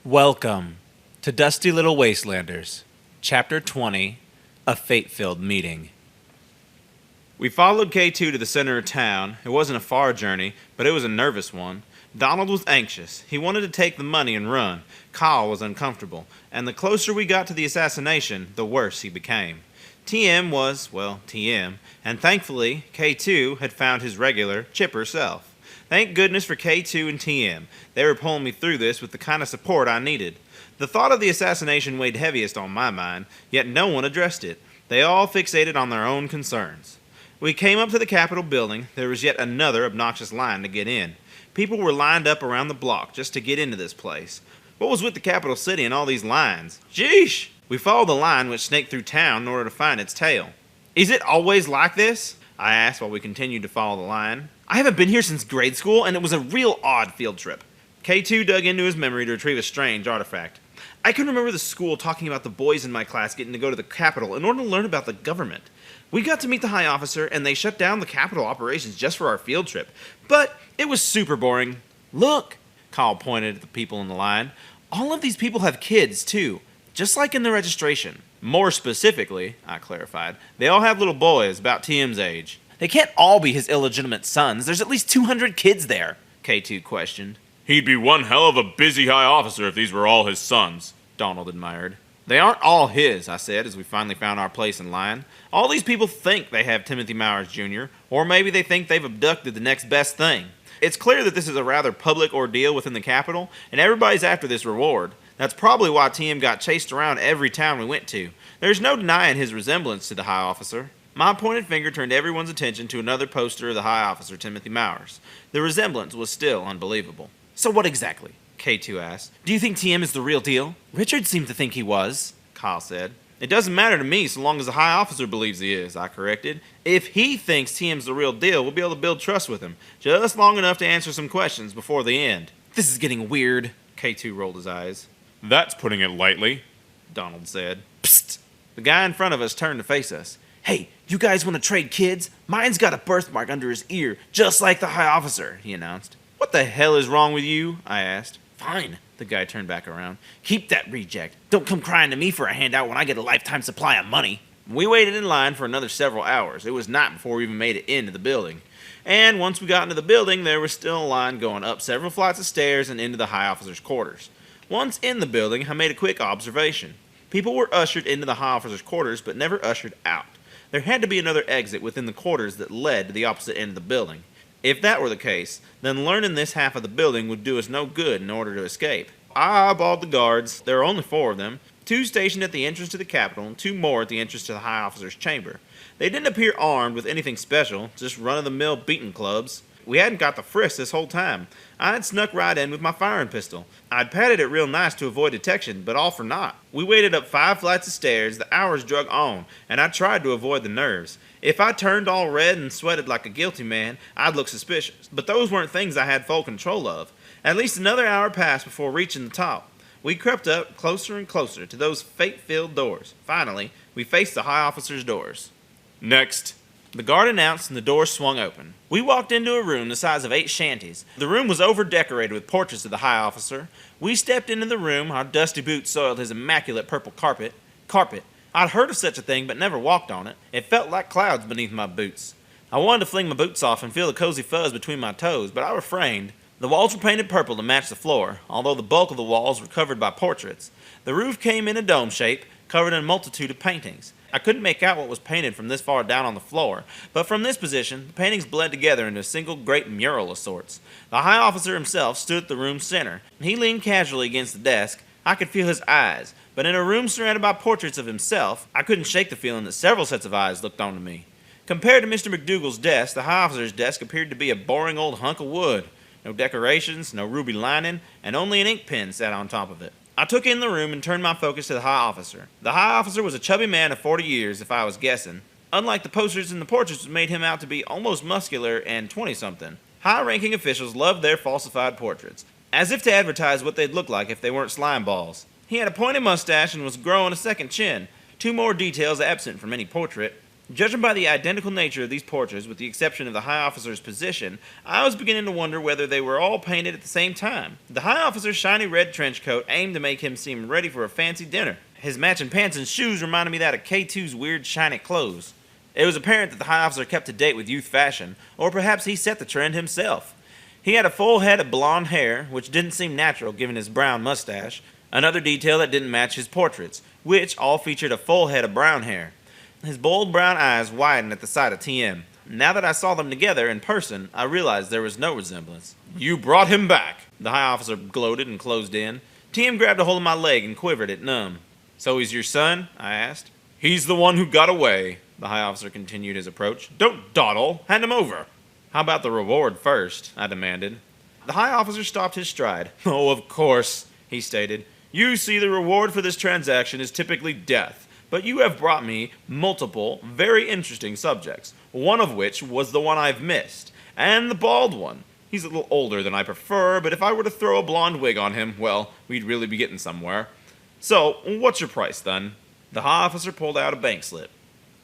Welcome to Dusty Little Wastelanders, Chapter 20, A Fate-Filled Meeting. We followed K2 to the center of town. It wasn't a far journey, but it was a nervous one. Donald was anxious. He wanted to take the money and run. Kyle was uncomfortable, and the closer we got to the assassination, the worse he became. TM was, well, TM, and thankfully, K2 had found his regular, chipper self. Thank goodness for K2 and TM. They were pulling me through this with the kind of support I needed. The thought of the assassination weighed heaviest on my mind, yet no one addressed it. They all fixated on their own concerns. We came up to the Capitol building. There was yet another obnoxious line to get in. People were lined up around the block just to get into this place. What was with the capital city and all these lines? Sheesh! We followed the line which snaked through town in order to find its tail. Is it always like this? I asked while we continued to follow the line. I haven't been here since grade school, and it was a real odd field trip. K2 dug into his memory to retrieve a strange artifact. I can remember the school talking about the boys in my class getting to go to the Capitol in order to learn about the government. We got to meet the High Officer, and they shut down the Capitol operations just for our field trip. But it was super boring. Look, Kyle pointed at the people in the line. All of these people have kids, too, just like in the registration. More specifically, I clarified, they all have little boys about TM's age. They can't all be his illegitimate sons. There's at least 200 kids there, K2 questioned. He'd be one hell of a busy high officer if these were all his sons, Donald admired. They aren't all his, I said, as we finally found our place in line. All these people think they have Timothy Mowers Jr., or maybe they think they've abducted the next best thing. It's clear that this is a rather public ordeal within the Capitol, and everybody's after this reward. That's probably why TM got chased around every town we went to. There's no denying his resemblance to the High Officer. My pointed finger turned everyone's attention to another poster of the High Officer, Timothy Mowers. The resemblance was still unbelievable. So what exactly? K2 asked. Do you think TM is the real deal? Richard seemed to think he was, Kyle said. It doesn't matter to me so long as the High Officer believes he is, I corrected. If he thinks TM's the real deal, we'll be able to build trust with him, just long enough to answer some questions before the end. This is getting weird, K2 rolled his eyes. That's putting it lightly, Donald said. Psst! The guy in front of us turned to face us. Hey, you guys want to trade kids? Mine's got a birthmark under his ear, just like the High Officer, he announced. What the hell is wrong with you? I asked. Fine, the guy turned back around. Keep that reject. Don't come crying to me for a handout when I get a lifetime supply of money. We waited in line for another several hours. It was night before we even made it into the building. And once we got into the building, there was still a line going up several flights of stairs and into the High Officer's quarters. Once in the building, I made a quick observation. People were ushered into the High Officer's quarters, but never ushered out. There had to be another exit within the quarters that led to the opposite end of the building. If that were the case, then learning this half of the building would do us no good in order to escape. I eyeballed the guards. There were only 4 of them, 2 stationed at the entrance to the Capitol and 2 more at the entrance to the High Officer's chamber. They didn't appear armed with anything special, just run-of-the-mill beating clubs. We hadn't got the frisk this whole time. I had snuck right in with my firing pistol. I'd patted it real nice to avoid detection, but all for naught. We waited up 5 flights of stairs, the hours drug on, and I tried to avoid the nerves. If I turned all red and sweated like a guilty man, I'd look suspicious, but those weren't things I had full control of. At least another hour passed before reaching the top. We crept up closer and closer to those fate-filled doors. Finally, we faced the High Officer's doors. Next. The guard announced and the doors swung open. We walked into a room the size of 8 shanties. The room was over-decorated with portraits of the High Officer. We stepped into the room. Our dusty boots soiled his immaculate purple carpet. I'd heard of such a thing but never walked on it. It felt like clouds beneath my boots. I wanted to fling my boots off and feel the cozy fuzz between my toes, but I refrained. The walls were painted purple to match the floor, although the bulk of the walls were covered by portraits. The roof came in a dome shape, covered in a multitude of paintings. I couldn't make out what was painted from this far down on the floor, but from this position, the paintings bled together into a single great mural of sorts. The High Officer himself stood at the room's center. He leaned casually against the desk. I could feel his eyes, but in a room surrounded by portraits of himself, I couldn't shake the feeling that several sets of eyes looked onto me. Compared to Mr. McDougal's desk, the High Officer's desk appeared to be a boring old hunk of wood. No decorations, no ruby lining, and only an ink pen sat on top of it. I took in the room and turned my focus to the High Officer. The High Officer was a chubby man of 40 years, if I was guessing. Unlike the posters and the portraits, which made him out to be almost muscular and 20-something. High-ranking officials loved their falsified portraits, as if to advertise what they'd look like if they weren't slime balls. He had a pointed mustache and was growing a second chin, 2 more details absent from any portrait. Judging by the identical nature of these portraits, with the exception of the high officer's position, I was beginning to wonder whether they were all painted at the same time. The high officer's shiny red trench coat aimed to make him seem ready for a fancy dinner. His matching pants and shoes reminded me that of K2's weird shiny clothes. It was apparent that the high officer kept to date with youth fashion, or perhaps he set the trend himself. He had a full head of blonde hair, which didn't seem natural given his brown mustache, another detail that didn't match his portraits, which all featured a full head of brown hair. His bold brown eyes widened at the sight of TM. Now that I saw them together in person, I realized there was no resemblance. You brought him back. The high officer gloated and closed in. TM grabbed a hold of my leg and quivered it numb. So he's your son? I asked. He's the one who got away. The high officer continued his approach. Don't dawdle. Hand him over. How about the reward first? I demanded. The high officer stopped his stride. Oh, of course, he stated. You see, the reward for this transaction is typically death. But you have brought me multiple, very interesting subjects, one of which was the one I've missed, and the bald one. He's a little older than I prefer, but if I were to throw a blonde wig on him, well, we'd really be getting somewhere. So, what's your price, then? The high officer pulled out a bank slip.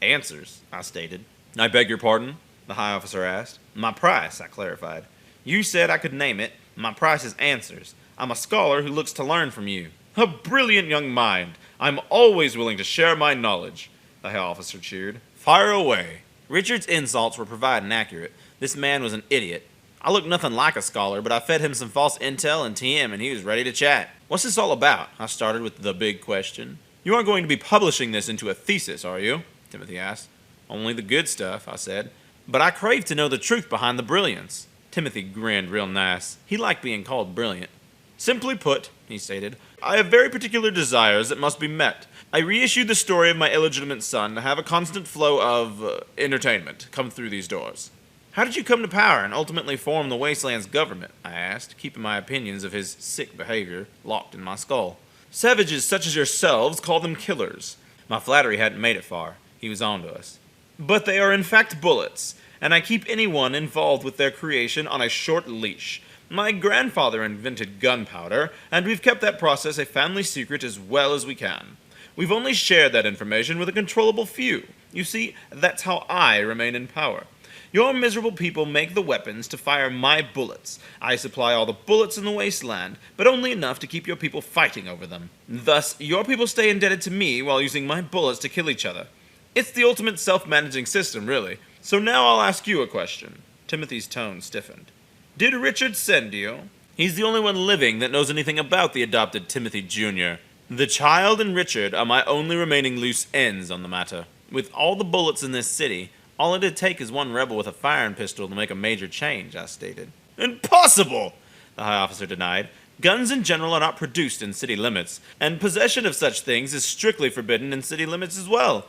Answers, I stated. I beg your pardon? The high officer asked. My price, I clarified. You said I could name it. My price is answers. I'm a scholar who looks to learn from you. A brilliant young mind. I'm always willing to share my knowledge, the high officer cheered. Fire away. Richard's insults were providing accurate. This man was an idiot. I looked nothing like a scholar, but I fed him some false intel and TM, and he was ready to chat. What's this all about? I started with the big question. You aren't going to be publishing this into a thesis, are you? Timothy asked. Only the good stuff, I said. But I crave to know the truth behind the brilliance. Timothy grinned real nice. He liked being called brilliant. Simply put, he stated, I have very particular desires that must be met. I reissued the story of my illegitimate son to have a constant flow of entertainment come through these doors. How did you come to power and ultimately form the Wastelands government? I asked, keeping my opinions of his sick behavior locked in my skull. Savages such as yourselves call them killers. My flattery hadn't made it far. He was on to us. But they are in fact bullets, and I keep anyone involved with their creation on a short leash. My grandfather invented gunpowder, and we've kept that process a family secret as well as we can. We've only shared that information with a controllable few. You see, that's how I remain in power. Your miserable people make the weapons to fire my bullets. I supply all the bullets in the wasteland, but only enough to keep your people fighting over them. Thus, your people stay indebted to me while using my bullets to kill each other. It's the ultimate self-managing system, really. So now I'll ask you a question. Timothy's tone stiffened. Did Richard send you? He's the only one living that knows anything about the adopted Timothy Jr. The child and Richard are my only remaining loose ends on the matter. With all the bullets in this city, all it'd take is one rebel with a firing pistol to make a major change, I stated. Impossible! The high officer denied. Guns in general are not produced in city limits, and possession of such things is strictly forbidden in city limits as well.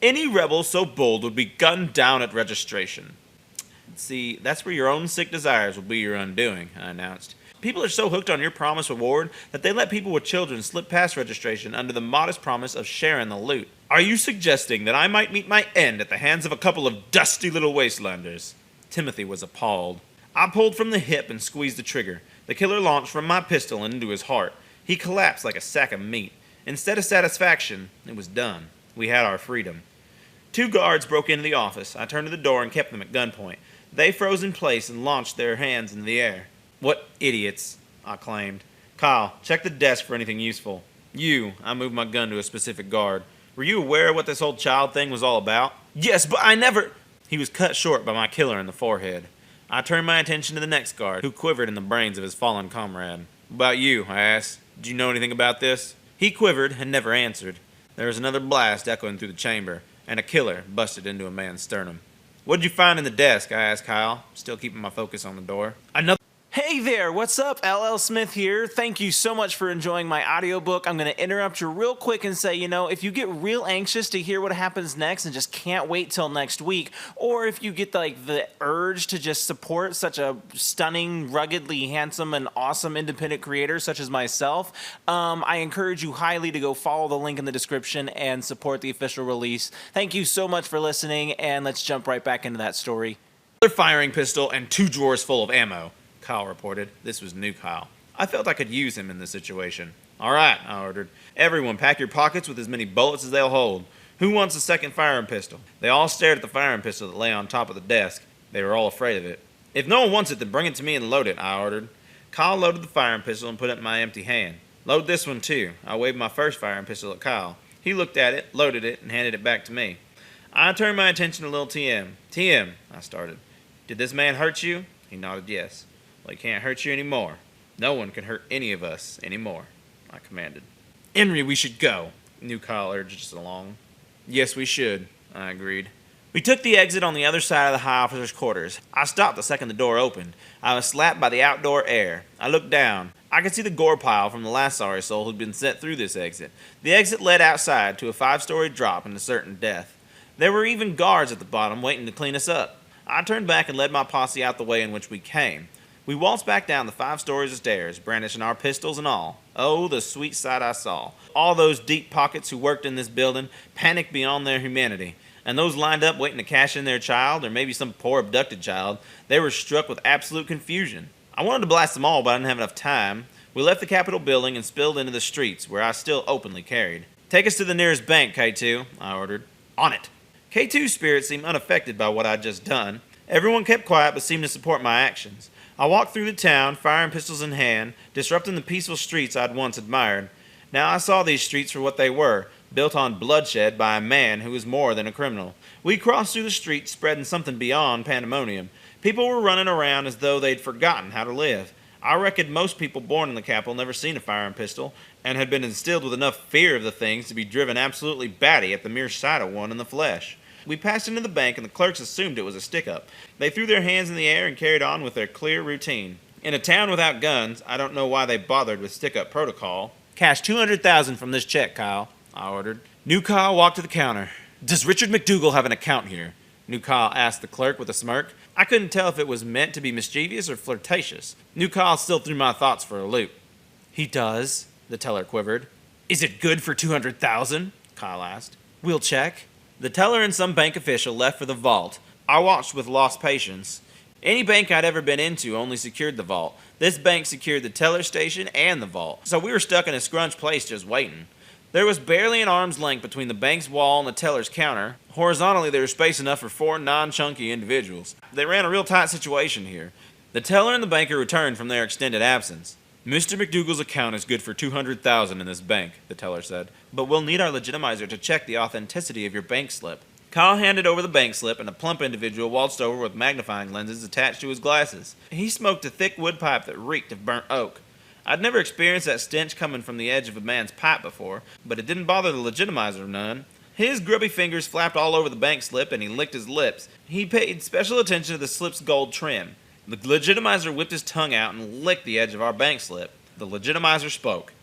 Any rebel so bold would be gunned down at registration. See, that's where your own sick desires will be your undoing, I announced. People are so hooked on your promised reward that they let people with children slip past registration under the modest promise of sharing the loot. Are you suggesting that I might meet my end at the hands of a couple of dusty little wastelanders? Timothy was appalled. I pulled from the hip and squeezed the trigger. The killer launched from my pistol and into his heart. He collapsed like a sack of meat. Instead of satisfaction, it was done. We had our freedom. 2 guards broke into the office. I turned to the door and kept them at gunpoint. They froze in place and launched their hands in the air. What idiots, I claimed. Kyle, check the desk for anything useful. You, I moved my gun to a specific guard. Were you aware of what this whole child thing was all about? Yes, but I never... He was cut short by my killer in the forehead. I turned my attention to the next guard, who quivered in the brains of his fallen comrade. What about you? I asked. Did you know anything about this? He quivered and never answered. There was another blast echoing through the chamber, and a killer busted into a man's sternum. What did you find in the desk? I asked Kyle, still keeping my focus on the door. Another... Hey there, what's up? LL Smith here. Thank you so much for enjoying my audiobook. I'm going to interrupt you real quick and say, if you get real anxious to hear what happens next and just can't wait till next week, or if you get the urge to just support such a stunning, ruggedly handsome, and awesome independent creator such as myself, I encourage you highly to go follow the link in the description and support the official release. Thank you so much for listening, and let's jump right back into that story. Another firing pistol and 2 drawers full of ammo, Kyle reported. This was new Kyle. I felt I could use him in this situation. All right, I ordered. Everyone pack your pockets with as many bullets as they'll hold. Who wants a second firing pistol? They all stared at the firing pistol that lay on top of the desk. They were all afraid of it. If no one wants it, then bring it to me and load it, I ordered. Kyle loaded the firing pistol and put it in my empty hand. Load this one too. I waved my first firing pistol at Kyle. He looked at it, loaded it, and handed it back to me. I turned my attention to little TM. TM, I started. Did this man hurt you? He nodded yes. Well, he can't hurt you anymore. No one can hurt any of us anymore, I commanded. Enry, we should go, New Kyle urged us along. Yes, we should, I agreed. We took the exit on the other side of the high officer's quarters. I stopped the second the door opened. I was slapped by the outdoor air. I looked down. I could see the gore pile from the last sorry soul who'd been sent through this exit. The exit led outside to a 5-story drop into certain death. There were even guards at the bottom waiting to clean us up. I turned back and led my posse out the way in which we came. We waltzed back down the 5 stories of stairs, brandishing our pistols and all. Oh, the sweet sight I saw. All those deep pockets who worked in this building, panicked beyond their humanity. And those lined up waiting to cash in their child, or maybe some poor abducted child, they were struck with absolute confusion. I wanted to blast them all, but I didn't have enough time. We left the Capitol building and spilled into the streets, where I still openly carried. Take us to the nearest bank, K2, I ordered. On it. K2's spirit seemed unaffected by what I'd just done. Everyone kept quiet but seemed to support my actions. I walked through the town, firing pistols in hand, disrupting the peaceful streets I'd once admired. Now I saw these streets for what they were, built on bloodshed by a man who was more than a criminal. We crossed through the streets, spreading something beyond pandemonium. People were running around as though they'd forgotten how to live. I reckoned most people born in the capital never seen a firing pistol, and had been instilled with enough fear of the things to be driven absolutely batty at the mere sight of one in the flesh. We passed into the bank, and the clerks assumed it was a stick-up. They threw their hands in the air and carried on with their clear routine. In a town without guns, I don't know why they bothered with stick-up protocol. Cash $200,000 from this check, Kyle, I ordered. New Kyle walked to the counter. Does Richard McDougal have an account here? New Kyle asked the clerk with a smirk. I couldn't tell if it was meant to be mischievous or flirtatious. New Kyle still threw my thoughts for a loop. He does, the teller quivered. Is it good for $200,000? Kyle asked. We'll check. The teller and some bank official left for the vault. I watched with lost patience. Any bank I'd ever been into only secured the vault. This bank secured the teller station and the vault, so we were stuck in a scrunch place just waiting. There was barely an arm's length between the bank's wall and the teller's counter. Horizontally, there was space enough for 4 non-chunky individuals. They ran a real tight situation here. The teller and the banker returned from their extended absence. Mr. McDougal's account is good for $200,000 in this bank, the teller said, but we'll need our legitimizer to check the authenticity of your bank slip. Kyle handed over the bank slip, and a plump individual waltzed over with magnifying lenses attached to his glasses. He smoked a thick wood pipe that reeked of burnt oak. I'd never experienced that stench coming from the edge of a man's pipe before, but it didn't bother the legitimizer none. His grubby fingers flapped all over the bank slip, and he licked his lips. He paid special attention to the slip's gold trim. The legitimizer whipped his tongue out and licked the edge of our bank slip. The legitimizer spoke.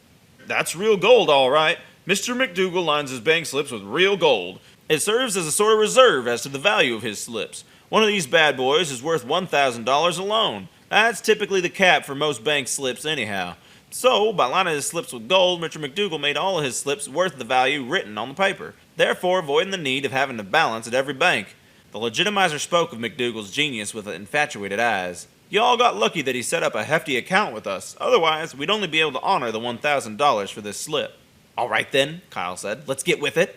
That's real gold, all right. Mr. McDougal lines his bank slips with real gold. It serves as a sort of reserve as to the value of his slips. One of these bad boys is worth $1,000 alone. That's typically the cap for most bank slips anyhow. So, by lining his slips with gold, Mr. McDougal made all of his slips worth the value written on the paper, therefore avoiding the need of having to balance at every bank. The legitimizer spoke of McDougal's genius with infatuated eyes. Y'all got lucky that he set up a hefty account with us. Otherwise, we'd only be able to honor the $1,000 for this slip. All right then, Kyle said. Let's get with it.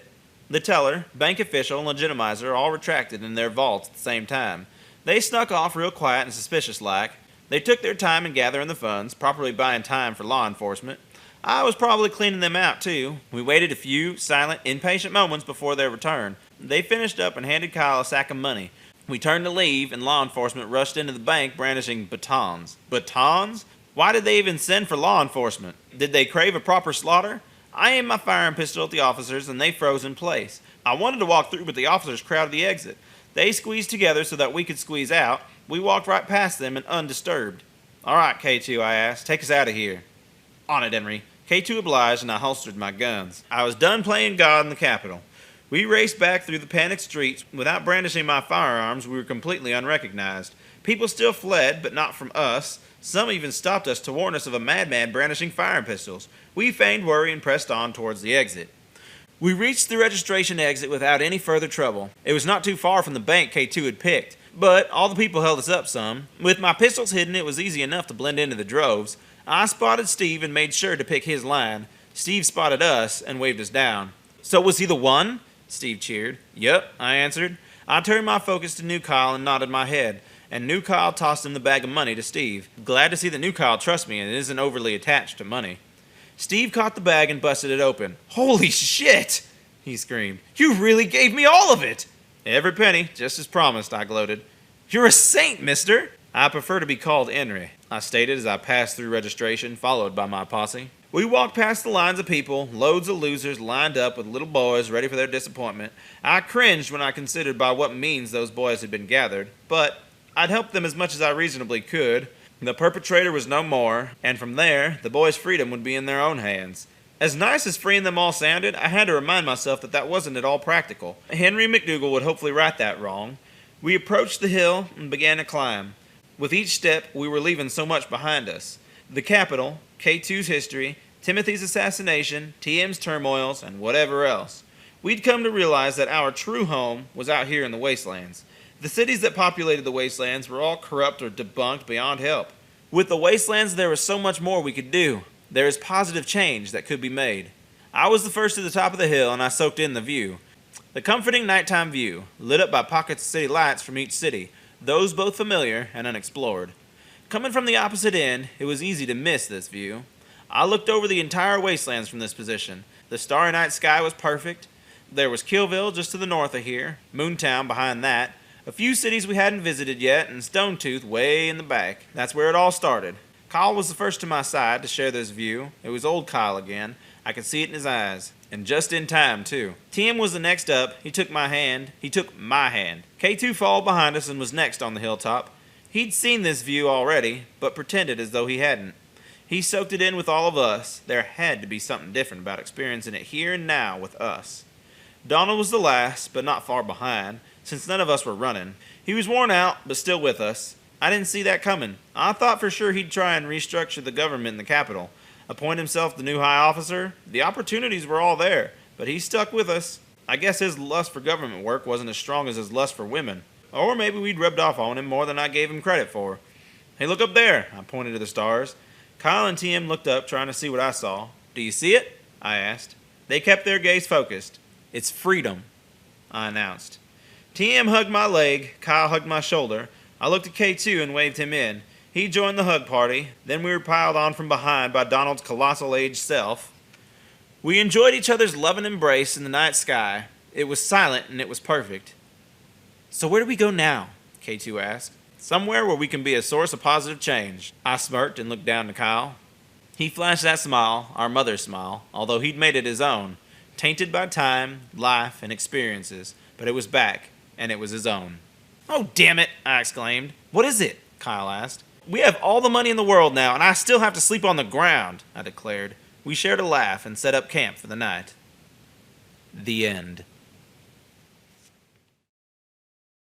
The teller, bank official, and legitimizer all retracted in their vaults at the same time. They snuck off real quiet and suspicious-like. They took their time in gathering the funds, properly buying time for law enforcement. I was probably cleaning them out, too. We waited a few silent, impatient moments before their return. They finished up and handed Kyle a sack of money. We turned to leave, and law enforcement rushed into the bank brandishing batons. Batons? Why did they even send for law enforcement? Did they crave a proper slaughter? I aimed my firing pistol at the officers, and they froze in place. I wanted to walk through, but the officers crowded the exit. They squeezed together so that we could squeeze out. We walked right past them and undisturbed. All right, K2, I asked. Take us out of here. On it, Enry. K2 obliged, and I holstered my guns. I was done playing God in the Capitol. We raced back through the panicked streets. Without brandishing my firearms, we were completely unrecognized. People still fled, but not from us. Some even stopped us to warn us of a madman brandishing firing pistols. We feigned worry and pressed on towards the exit. We reached the registration exit without any further trouble. It was not too far from the bank K2 had picked, but all the people held us up some. With my pistols hidden, it was easy enough to blend into the droves. I spotted Steve and made sure to pick his line. Steve spotted us and waved us down. So was he the one? Steve cheered. Yup, I answered. I turned my focus to New Kyle and nodded my head, and New Kyle tossed him the bag of money to Steve. Glad to see that New Kyle trusts me and isn't overly attached to money. Steve caught the bag and busted it open. Holy shit! He screamed. You really gave me all of it! Every penny, just as promised, I gloated. You're a saint, mister! I prefer to be called Enry, I stated as I passed through registration, followed by my posse. We walked past the lines of people, loads of losers lined up with little boys ready for their disappointment. I cringed when I considered by what means those boys had been gathered, but I'd helped them as much as I reasonably could. The perpetrator was no more, and from there, the boys' freedom would be in their own hands. As nice as freeing them all sounded, I had to remind myself that that wasn't at all practical. Henry McDougal would hopefully right that wrong. We approached the hill and began to climb. With each step, we were leaving so much behind us. The Capitol, K2's history, Timothy's assassination, TM's turmoils, and whatever else. We'd come to realize that our true home was out here in the wastelands. The cities that populated the wastelands were all corrupt or debunked beyond help. With the wastelands, there was so much more we could do. There is positive change that could be made. I was the first to the top of the hill, and I soaked in the view. The comforting nighttime view, lit up by pockets of city lights from each city, those both familiar and unexplored. Coming from the opposite end, it was easy to miss this view. I looked over the entire wastelands from this position. The starry night sky was perfect. There was Killville just to the north of here, Moontown behind that, a few cities we hadn't visited yet, and Stonetooth way in the back. That's where it all started. Kyle was the first to my side to share this view. It was old Kyle again. I could see it in his eyes. And just in time, too. TM was the next up. He took my hand. K2 followed behind us and was next on the hilltop. He'd seen this view already, but pretended as though he hadn't. He soaked it in with all of us. There had to be something different about experiencing it here and now with us. Donald was the last, but not far behind, since none of us were running. He was worn out, but still with us. I didn't see that coming. I thought for sure he'd try and restructure the government in the capital, appoint himself the new high officer. The opportunities were all there, but he stuck with us. I guess his lust for government work wasn't as strong as his lust for women. Or maybe we'd rubbed off on him more than I gave him credit for. Hey, look up there, I pointed to the stars. Kyle and TM looked up, trying to see what I saw. Do you see it? I asked. They kept their gaze focused. It's freedom, I announced. TM hugged my leg, Kyle hugged my shoulder. I looked at K2 and waved him in. He joined the hug party. Then we were piled on from behind by Donald's colossal aged self. We enjoyed each other's loving embrace in the night sky. It was silent and it was perfect. So where do we go now? K2 asked. Somewhere where we can be a source of positive change. I smirked and looked down to Kyle. He flashed that smile, our mother's smile, although he'd made it his own, tainted by time, life, and experiences, but it was back, and it was his own. Oh, damn it, I exclaimed. What is it? Kyle asked. We have all the money in the world now, and I still have to sleep on the ground, I declared. We shared a laugh and set up camp for the night. The end.